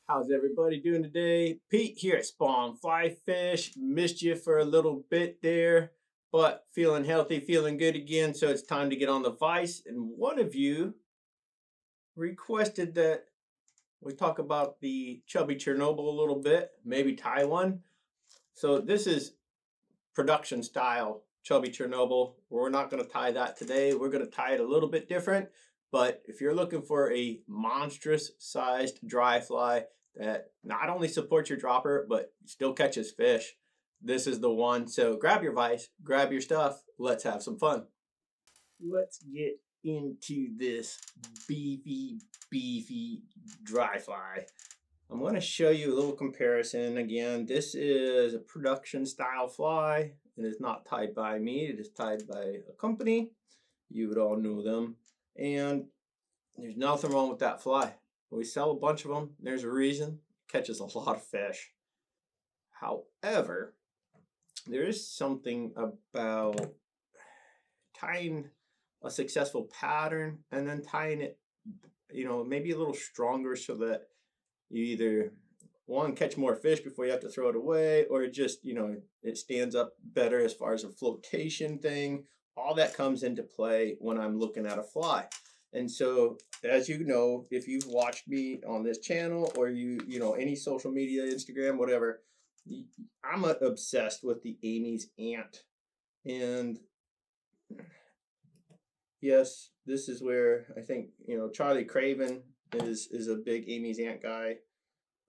How's everybody doing today? Pete here at Spawn Fly Fish. Missed you for a little bit there, but feeling healthy, feeling good again. So it's time to get on the vise. And one of you requested that we talk about the Chubby Chernobyl a little bit, maybe tie one. So this is production style Chubby Chernobyl. We're not going to tie that today. We're going to tie it a little bit different. But if you're looking for a monstrous sized dry fly that not only supports your dropper, but still catches fish, this is the one. So grab your vise, grab your stuff. Let's have some fun. Let's get into this beefy dry fly. I'm going to show you a little comparison. Again, this is a production style fly. It is not tied by me. It is tied by a company. You would all know them. And there's nothing wrong with that fly. We sell a bunch of them. There's a reason. It catches a lot of fish. However, there is something about tying a successful pattern and then tying it, maybe a little stronger so that you either one, catch more fish before you have to throw it away, or just, it stands up better as far as a flotation thing. All that comes into play when I'm looking at a fly. And so, as you know, if you've watched me on this channel or any social media, Instagram, whatever, I'm obsessed with the Amy's ant. And yes, this is where I think, Charlie Craven is a big Amy's ant guy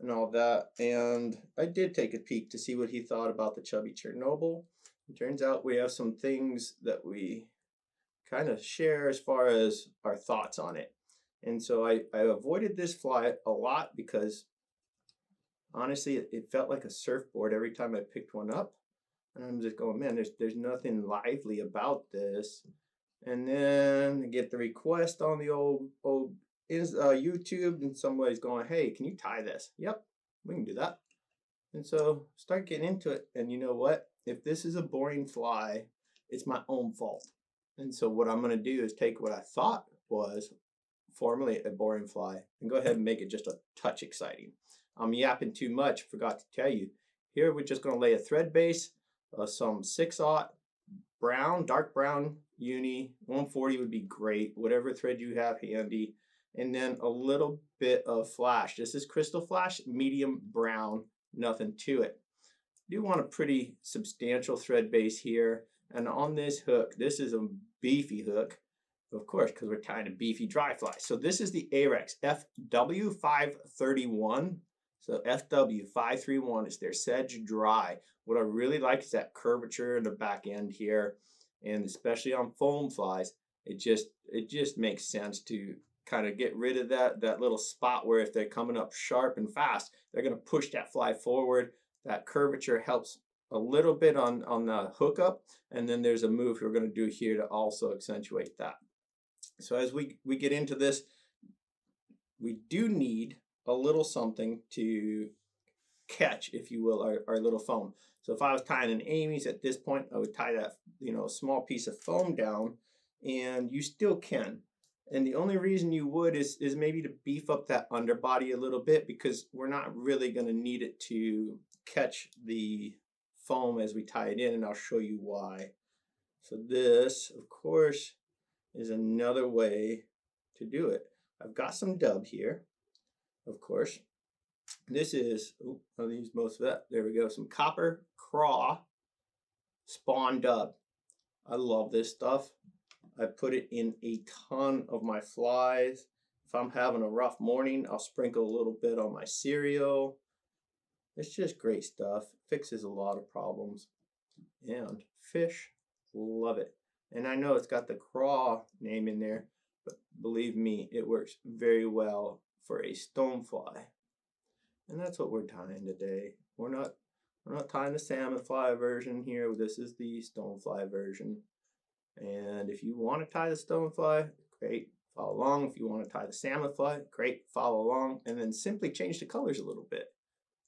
and all that. And I did take a peek to see what he thought about the Chubby Chernobyl. It turns out we have some things that we kind of share as far as our thoughts on it. And so I avoided this fly a lot because honestly it felt like a surfboard every time I picked one up. And I'm just going, man, there's nothing lively about this. And then I get the request on the old YouTube, and somebody's going, hey, can you tie this? Yep, we can do that. And so start getting into it. And you know what? If this is a boring fly, it's my own fault. And so what I'm going to do is take what I thought was formerly a boring fly and go ahead and make it just a touch exciting. I'm yapping too much, forgot to tell you. Here we're just going to lay a thread base of some 6/0 brown, dark brown uni. 140 would be great, whatever thread you have handy. And then a little bit of flash. This is Krystal flash, medium brown, nothing to it. You want a pretty substantial thread base here. And on this hook, this is a beefy hook, of course, because we're tying a beefy dry fly. So this is the Ahrex FW531. So FW531 is their sedge dry. What I really like is that curvature in the back end here, and especially on foam flies, it just makes sense to kind of get rid of that little spot where if they're coming up sharp and fast, they're going to push that fly forward. That curvature helps a little bit on the hookup, and then there's a move we're going to do here to also accentuate that. So as we get into this, we do need a little something to catch, if you will, our little foam. So if I was tying an Amy's at this point, I would tie that small piece of foam down, and you still can. And the only reason you would is maybe to beef up that underbody a little bit, because we're not really going to need it to catch the foam as we tie it in, and I'll show you why. So this, of course, is another way to do it. I've got some dub here, of course. This is, I'll use most of that. There we go, some copper Craw spawn dub. I love this stuff. I put it in a ton of my flies. If I'm having a rough morning, I'll sprinkle a little bit on my cereal. It's just great stuff. Fixes a lot of problems. And fish love it. And I know it's got the Craw name in there, but believe me, it works very well for a stonefly. And that's what we're tying today. We're not tying the salmon fly version here. This is the stonefly version. And if you want to tie the stonefly, great, follow along. If you want to tie the salmon fly, great, follow along. And then simply change the colors a little bit.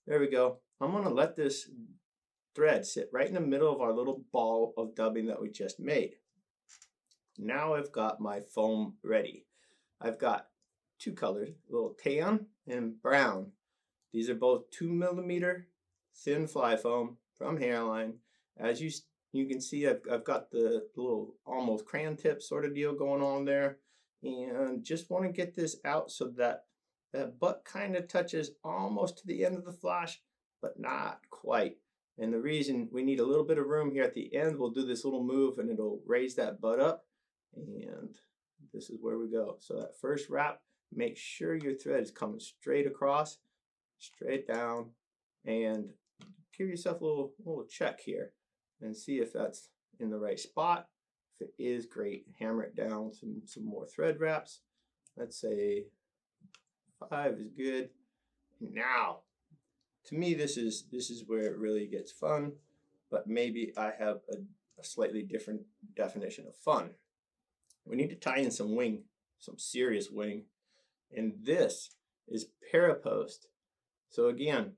There we go. I'm going to let this thread sit right in the middle of our little ball of dubbing that we just made. Now I've got my foam ready. I've got two colors, a little tan and brown. These are both 2mm thin fly foam from Hareline. As you can see, I've got the little almost crayon tip sort of deal going on there, and just want to get this out so that that butt kind of touches almost to the end of the flash, but not quite. And the reason we need a little bit of room here at the end, we'll do this little move and it'll raise that butt up, and this is where we go. So that first wrap, make sure your thread is coming straight across, straight down, and give yourself a little check here and see if that's in the right spot. If it is, great, hammer it down, some more thread wraps. Let's say 5 is good. Now, to me, this is where it really gets fun, but maybe I have a slightly different definition of fun. We need to tie in some wing, some serious wing, and this is Parapost. So again,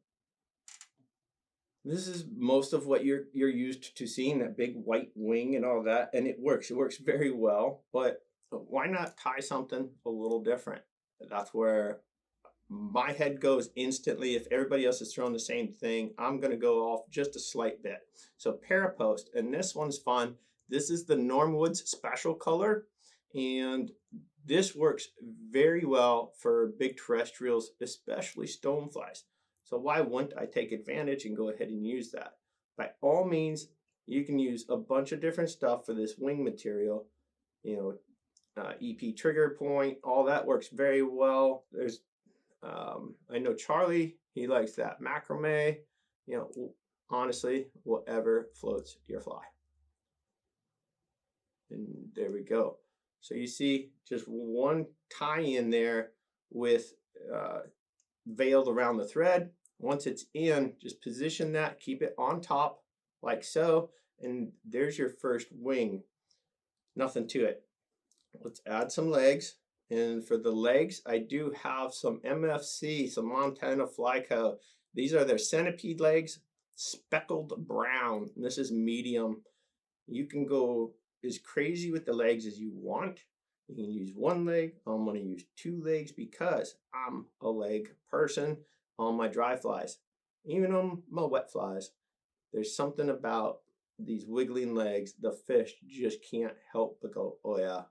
this is most of what you're used to seeing, that big white wing and all that, and it works. It works very well, but why not tie something a little different? That's where my head goes instantly. If everybody else is throwing the same thing, I'm going to go off just a slight bit. So Parapost, and this one's fun. This is the Normwood's special color, and this works very well for big terrestrials, especially stoneflies. So why wouldn't I take advantage and go ahead and use that? By all means, you can use a bunch of different stuff for this wing material. You know, EP trigger point, all that works very well. There's, I know Charlie, he likes that macrame. You know, honestly, whatever floats your fly. And there we go. So you see just one tie in there with veiled around the thread. Once it's in, just position that, keep it on top like so, and there's your first wing. Nothing to it. Let's add some legs, and for the legs, I do have some MFC, some Montana Fly Co. These are their Centipede legs, speckled brown. This is medium. You can go as crazy with the legs as you want. You can use one leg. I'm going to use 2 legs because I'm a leg person on my dry flies. Even on my wet flies, there's something about these wiggling legs. The fish just can't help but go, oh yeah,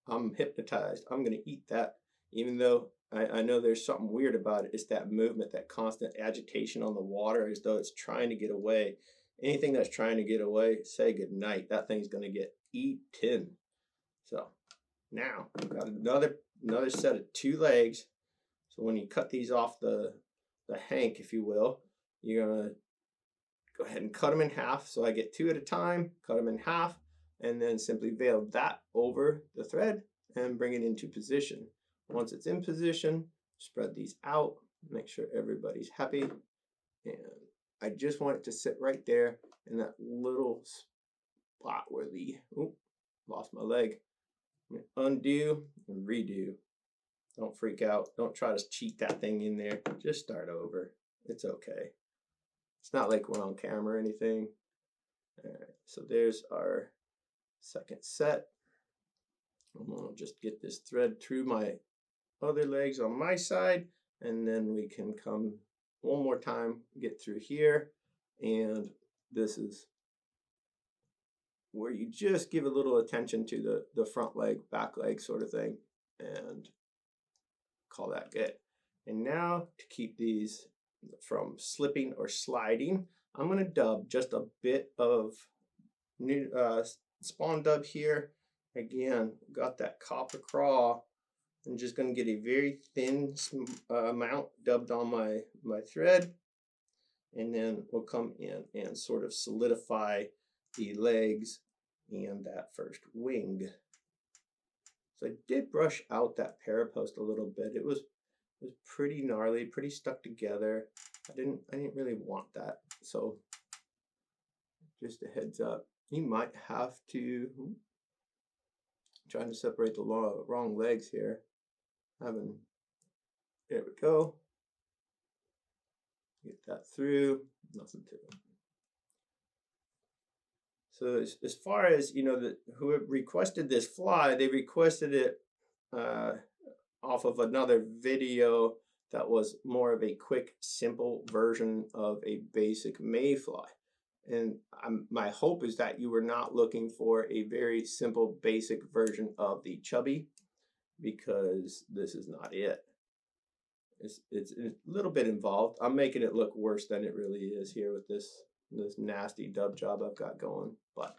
I'm hypnotized. I'm going to eat that. Even though I know there's something weird about it. It's that movement, that constant agitation on the water as though it's trying to get away. Anything that's trying to get away, say goodnight. That thing's going to get eaten. So now we've got another set of 2 legs. So when you cut these off the hank, if you will, you're gonna go ahead and cut them in half. So I get 2 at a time, cut them in half, and then simply veil that over the thread and bring it into position. Once it's in position, spread these out, make sure everybody's happy. And I just want it to sit right there in that little spot where the, oop, lost my leg. Undo and redo. Don't freak out. Don't try to cheat that thing in there. Just start over. It's okay. It's not like we're on camera or anything. All right, so there's our second set. I'm gonna just get this thread through my other legs on my side, and then we can come one more time, get through here, and this is where you just give a little attention to the front leg, back leg sort of thing, and call that good. And now to keep these from slipping or sliding, I'm going to dub just a bit of new spawn dub here. Again, got that copper craw. I'm just going to get a very thin amount dubbed on my thread, and then we'll come in and sort of solidify the legs and that first wing. So I did brush out that parapost a little bit. It was pretty gnarly, pretty stuck together. I didn't really want that. So just a heads up, you might have to, trying to separate the wrong legs here. There we go. Get that through, nothing to it. So as far as, you know, who requested this fly, they requested it off of another video that was more of a quick, simple version of a basic mayfly. And my hope is that you were not looking for a very simple, basic version of the chubby, because this is not it. It's a little bit involved. I'm making it look worse than it really is here with this nasty dub job I've got going, but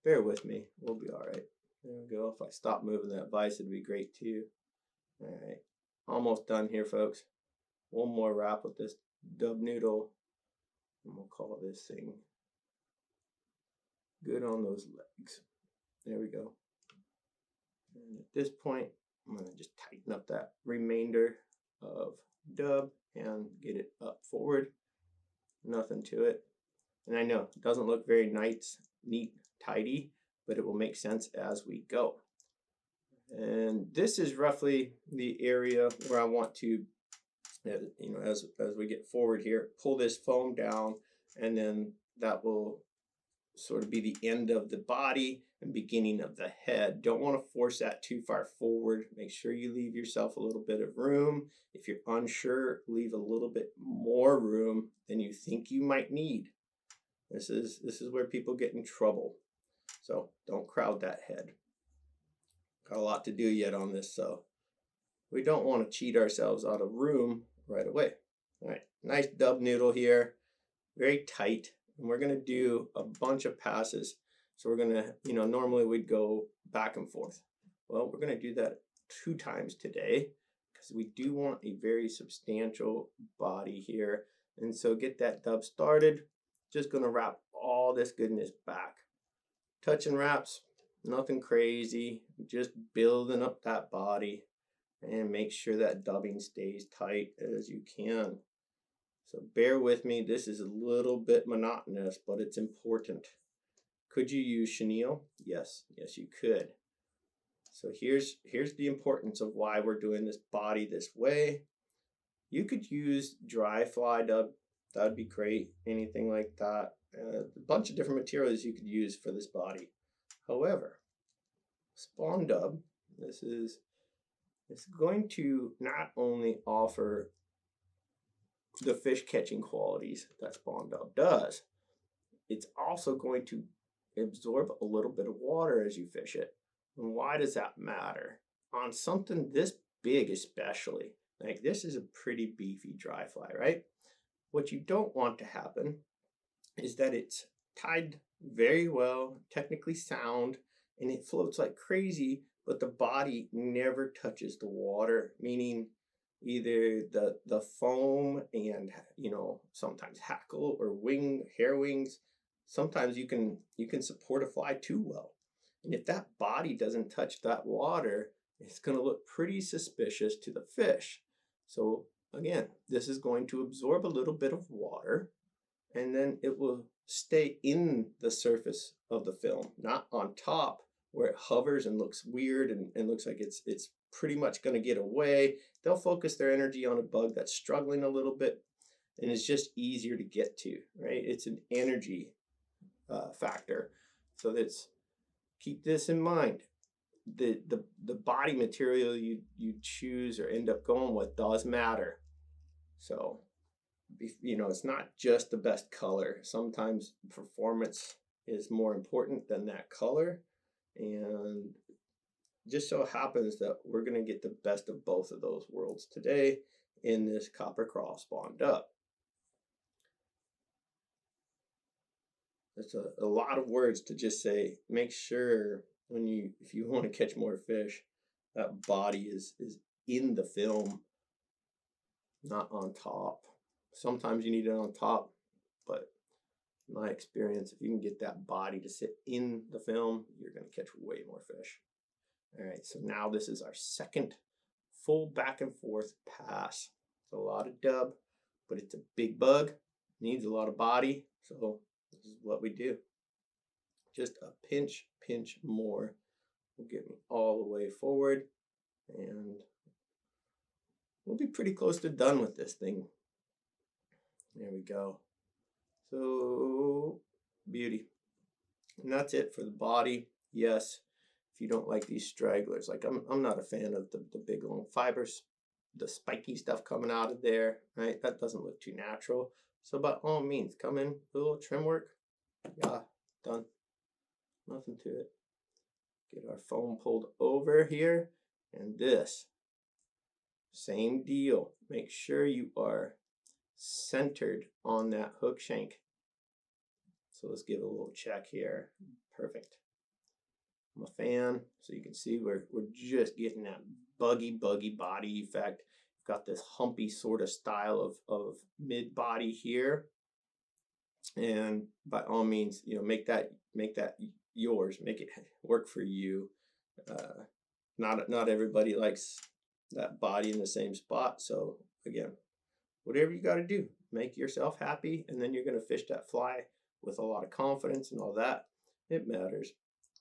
bear with me. We'll be all right. There we go. If I stop moving that vise, it'd be great too. All right, almost done here, folks. One more wrap with this dub noodle, and we'll call this thing good on those legs. There we go. And at this point, I'm going to just tighten up that remainder of dub and get it up forward. Nothing to it. And I know it doesn't look very nice, neat, tidy, but it will make sense as we go. And this is roughly the area where I want to, you know, as we get forward here, pull this foam down, and then that will sort of be the end of the body and beginning of the head. Don't want to force that too far forward. Make sure you leave yourself a little bit of room. If you're unsure, leave a little bit more room than you think you might need. This is where people get in trouble. So don't crowd that head. Got a lot to do yet on this, so we don't want to cheat ourselves out of room right away. All right, nice dub noodle here, very tight. And we're going to do a bunch of passes. So we're going to, you know, normally we'd go back and forth. Well, we're going to do that 2 times today because we do want a very substantial body here. And so get that dub started. Just going to wrap all this goodness back. Touch and wraps, nothing crazy. Just building up that body and make sure that dubbing stays tight as you can. So bear with me, this is a little bit monotonous, but it's important. Could you use chenille? Yes, yes you could. So here's the importance of why we're doing this body this way. You could use dry fly dub, that'd be great, anything like that. A bunch of different materials you could use for this body. However, spawn dub, this is going to not only offer the fish catching qualities that spawn dub does, it's also going to absorb a little bit of water as you fish it. And why does that matter? On something this big especially, like this is a pretty beefy dry fly, right? What you don't want to happen is that it's tied very well, technically sound, and it floats like crazy, but the body never touches the water, meaning either the foam and, you know, sometimes hackle or hair wings, sometimes you can support a fly too well. And if that body doesn't touch that water, it's going to look pretty suspicious to the fish. So again, this is going to absorb a little bit of water, and then it will stay in the surface of the film, not on top where it hovers and looks weird and looks like it's pretty much going to get away. They'll focus their energy on a bug that's struggling a little bit and it's just easier to get to, right? It's an energy factor. So keep this in mind. The body material you choose or end up going with does matter. So, you know, it's not just the best color. Sometimes performance is more important than that color. And just so happens that we're going to get the best of both of those worlds today in this copper craw spawned up. It's a lot of words to just say. Make sure if you want to catch more fish, that body is in the film, not on top. Sometimes you need it on top, but in my experience, if you can get that body to sit in the film, you're going to catch way more fish. All right, so now this is our second full back and forth pass. It's a lot of dub, but it's a big bug, needs a lot of body, so this is what we do. Just a pinch more will get me all the way forward, and we'll be pretty close to done with this thing. There we go. So, beauty. And that's it for the body. Yes, if you don't like these stragglers, like I'm not a fan of the big long fibers, the spiky stuff coming out of there, right? That doesn't look too natural. So by all means, come in, do a little trim work. Yeah, done. Nothing to it. Get our foam pulled over here, and this, same deal. Make sure you are centered on that hook shank. So let's give it a little check here. Perfect. I'm a fan, so you can see we're just getting that buggy body effect. Got this humpy sort of style of mid body here, and by all means, you know, make that yours, make it work for you. Not everybody likes that body in the same spot, so again, whatever you got to do, make yourself happy, and then you're going to fish that fly with a lot of confidence and all that. It matters.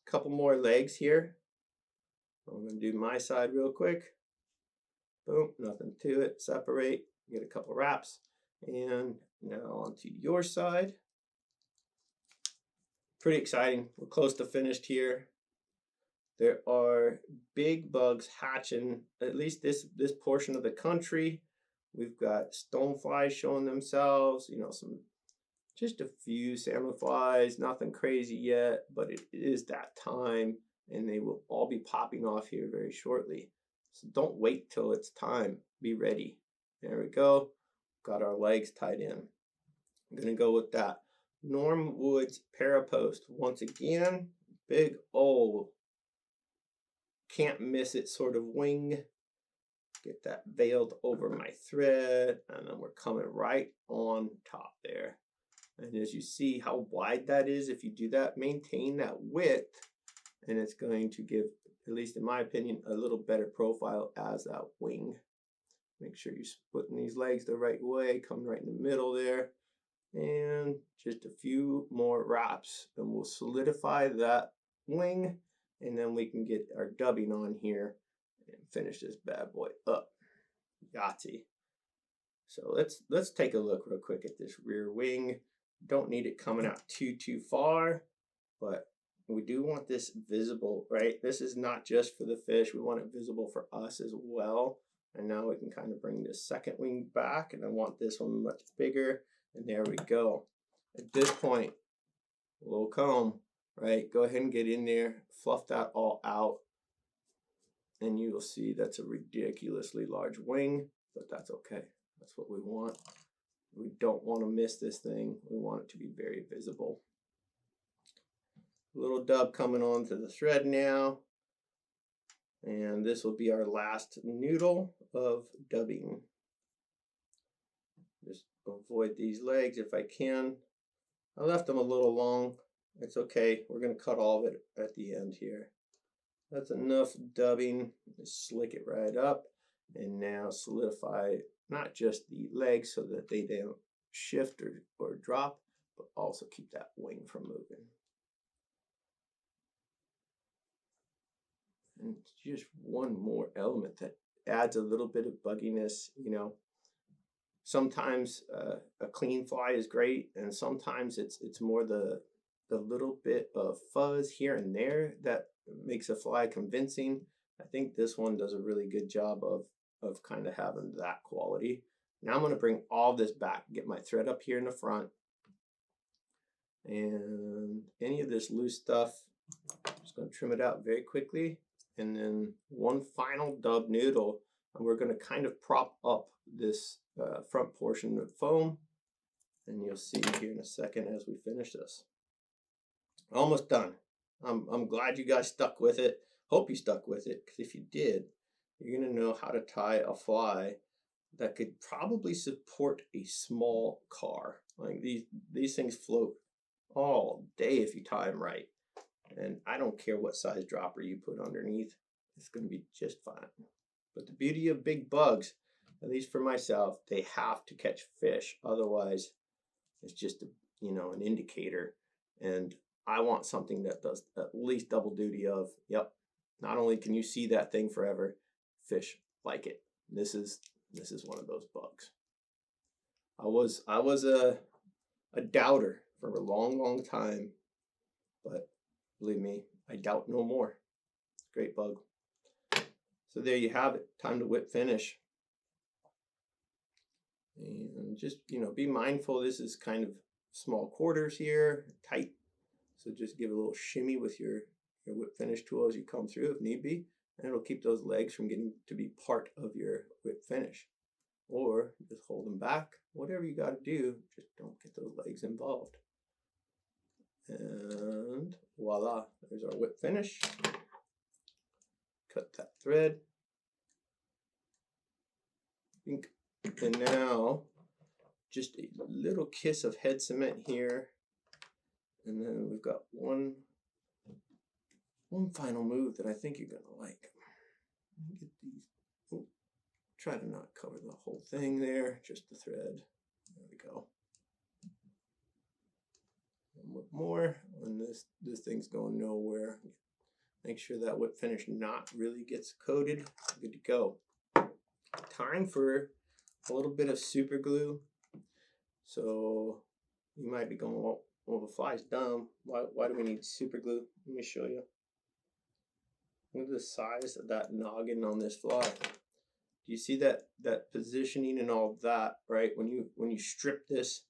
A couple more legs here. I'm going to do my side real quick. Boom, nothing to it. Separate, get a couple wraps, and now onto your side. Pretty exciting. We're close to finished here. There are big bugs hatching, at least this portion of the country. We've got stoneflies showing themselves, you know, just a few salmon flies, nothing crazy yet, but it is that time, and they will all be popping off here very shortly. So don't wait till it's time. Be ready. There we go. Got our legs tied in. I'm going to go with that Norm Woods Parapost. Once again, big old, can't miss it sort of wing. Get that veiled over my thread, and then we're coming right on top there. And as you see how wide that is, if you do that, maintain that width, and it's going to give, at least in my opinion, a little better profile as that wing. Make sure you're splitting these legs the right way, come right in the middle there. And just a few more wraps, and we'll solidify that wing, and then we can get our dubbing on here and finish this bad boy up. Yahtzee. So let's take a look real quick at this rear wing. Don't need it coming out too far, but we do want this visible, right? This is not just for the fish. We want it visible for us as well. And now we can kind of bring this second wing back, and I want this one much bigger. And there we go. At this point, a little comb, right? Go ahead and get in there, fluff that all out, and you will see that's a ridiculously large wing, but that's okay. That's what we want. We don't want to miss this thing. We want it to be very visible. Little dub coming onto the thread now. And this will be our last noodle of dubbing. Just avoid these legs if I can. I left them a little long. It's okay. We're going to cut all of it at the end here. That's enough dubbing. Just slick it right up. And now solidify not just the legs so that they don't shift or drop, but also keep that wing from moving. And just one more element that adds a little bit of bugginess. You know, sometimes a clean fly is great, and sometimes it's more the little bit of fuzz here and there that makes a fly convincing. I think this one does a really good job of kind of having that quality. Now I'm going to bring all this back, get my thread up here in the front, and any of this loose stuff, I'm just going to trim it out very quickly. And then one final dub noodle, and we're going to kind of prop up this front portion of foam, and you'll see here in a second as we finish this. Almost done. I'm glad you guys stuck with it. Hope you stuck with it, because if you did, you're going to know how to tie a fly that could probably support a small car. Like these things float all day if you tie them right. And I don't care what size dropper you put underneath, it's going to be just fine. But the beauty of big bugs, at least for myself, they have to catch fish. Otherwise, it's just an indicator. And I want something that does at least double duty of, yep, not only can you see that thing forever, fish like it. This is one of those bugs. I was a doubter for a long time, but believe me, I doubt no more. Great bug. So there you have it. Time to whip finish. And just, be mindful, this is kind of small quarters here, tight. So just give a little shimmy with your whip finish tool as you come through if need be, and it'll keep those legs from getting to be part of your whip finish. Or just hold them back, whatever you got to do, just don't get those legs involved. And voila, there's our whip finish. Cut that thread. And now just a little kiss of head cement here. And then we've got one final move that I think you're gonna like. Get these. Oh, try to not cover the whole thing there, just the thread. There we go. One more, and this thing's going nowhere. Make sure that whip finish knot really gets coated. Good to go. Time for a little bit of super glue. So you might be going, well, the fly's dumb. Why do we need super glue? Let me show you. Look at the size of that noggin on this fly. Do you see that positioning and all that, right? When you strip this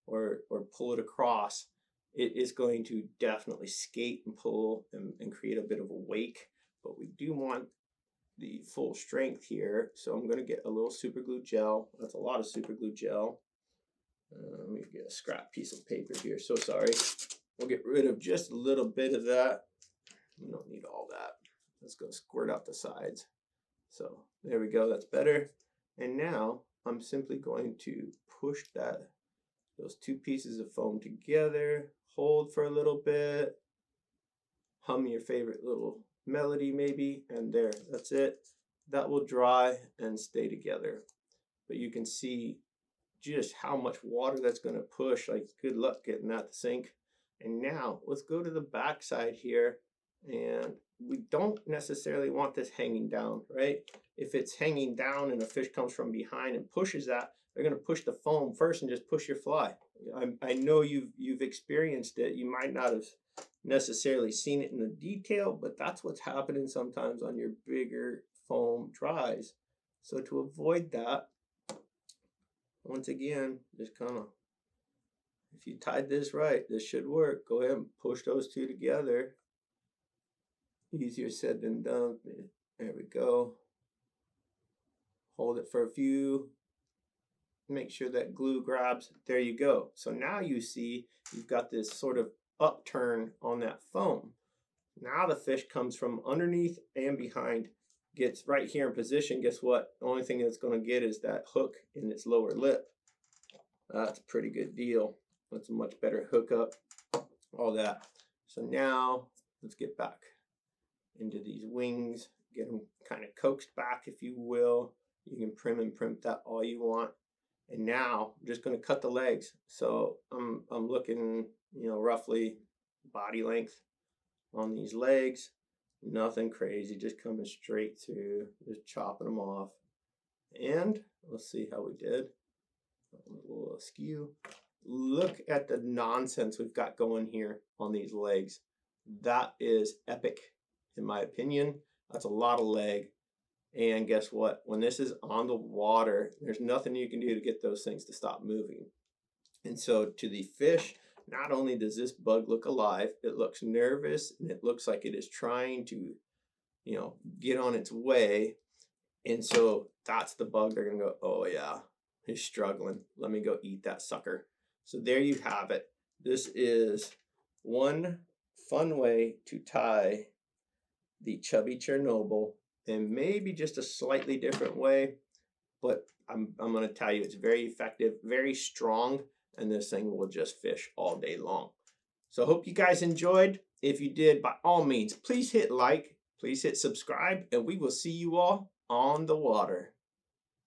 or pull it across, it is going to definitely skate and pull and create a bit of a wake. But we do want the full strength here, so I'm going to get a little super glue gel. That's a lot of super glue gel. Let me get a scrap piece of paper here. So sorry. We'll get rid of just a little bit of that. We don't need all that. Let's go squirt out the sides. So there we go. That's better. And now I'm simply going to push those two pieces of foam together. Hold for a little bit. Hum your favorite little melody maybe, and there, that's it. That will dry and stay together. But you can see just how much water that's going to push. Like, good luck getting that to sink. And now let's go to the back side here, and we don't necessarily want this hanging down, right? If it's hanging down and a fish comes from behind and pushes that, they're going to push the foam first and just push your fly. I know you've experienced it. You might not have necessarily seen it in the detail, but that's what's happening sometimes on your bigger foam dries. So to avoid that, once again, just kind of, if you tied this right, this should work. Go ahead and push those two together. Easier said than done. There we go. Hold it for a few. Make sure that glue grabs. There you go. So now you see you've got this sort of upturn on that foam. Now the fish comes from underneath and behind, gets right here in position. Guess what? The only thing it's going to get is that hook in its lower lip. That's a pretty good deal. That's a much better hookup. All that. So now let's get back into these wings. Get them kind of coaxed back, if you will. You can prim and primp that all you want. And now I'm just going to cut the legs. So I'm looking, roughly body length on these legs. Nothing crazy, just coming straight through, just chopping them off. And let's see how we did. A little askew. Look at the nonsense we've got going here on these legs. That is epic, in my opinion. That's a lot of leg. And guess what? When this is on the water, there's nothing you can do to get those things to stop moving. And so to the fish, not only does this bug look alive, it looks nervous and it looks like it is trying to, get on its way. And so that's the bug. They're going to go, oh yeah, he's struggling. Let me go eat that sucker. So there you have it. This is one fun way to tie the Chubby Chernobyl, and maybe just a slightly different way, but I'm going to tell you it's very effective, very strong, and this thing will just fish all day long. So I hope you guys enjoyed. If you did, by all means, please hit like, please hit subscribe, and we will see you all on the water.